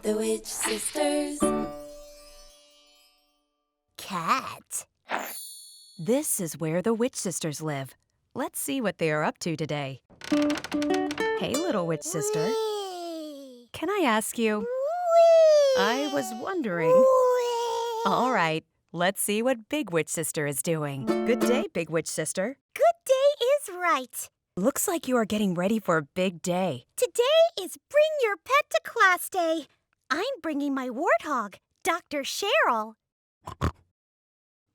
The Witch Sisters. Cat. This is where the Witch Sisters live. Let's see what they are up to today. Hey, little Witch Sister. Wee. Can I ask you? Wee. I was wondering. Wee. All right, let's see what Big Witch Sister is doing. Good day, Big Witch Sister. Good day is right. Looks like you are getting ready for a big day. Today is Bring Your Pet to Class Day. I'm bringing my warthog, Dr. Cheryl.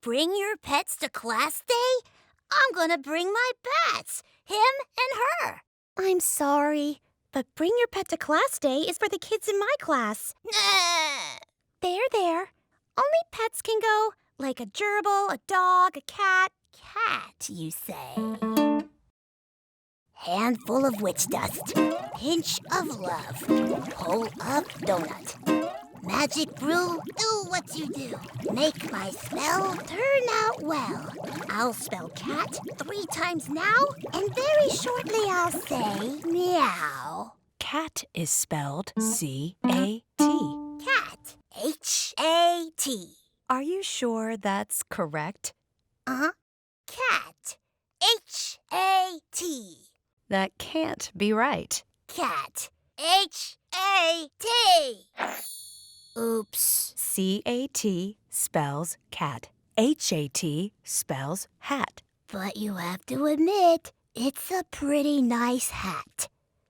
Bring your pets to class day? I'm gonna bring my bats, him and her. I'm sorry, but Bring Your Pet to Class Day is for the kids in my class. There. Only pets can go, like a gerbil, a dog, a cat. Cat, you say? Handful of witch dust, pinch of love, pull up donut. Magic brew, do what you do. Make my spell turn out well. I'll spell cat 3 times now, and very shortly I'll say meow. Cat is spelled C-A-T. Cat, H-A-T. Are you sure that's correct? Uh-huh. Cat, H-A-T. That can't be right. Cat, H-A-T. Oops. C-A-T spells cat. H-A-T spells hat. But you have to admit, it's a pretty nice hat.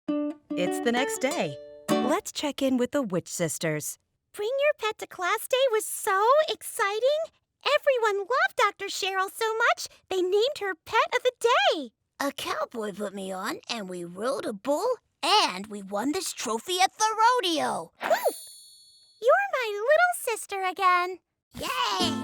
It's the next day. Let's check in with the Witch Sisters. Bring Your Pet to Class Day was so exciting. Everyone loved Dr. Cheryl so much, they named her Pet of the Day. A cowboy put me on, and we rode a bull, and we won this trophy at the rodeo. Woof! You're my little sister again. Yay!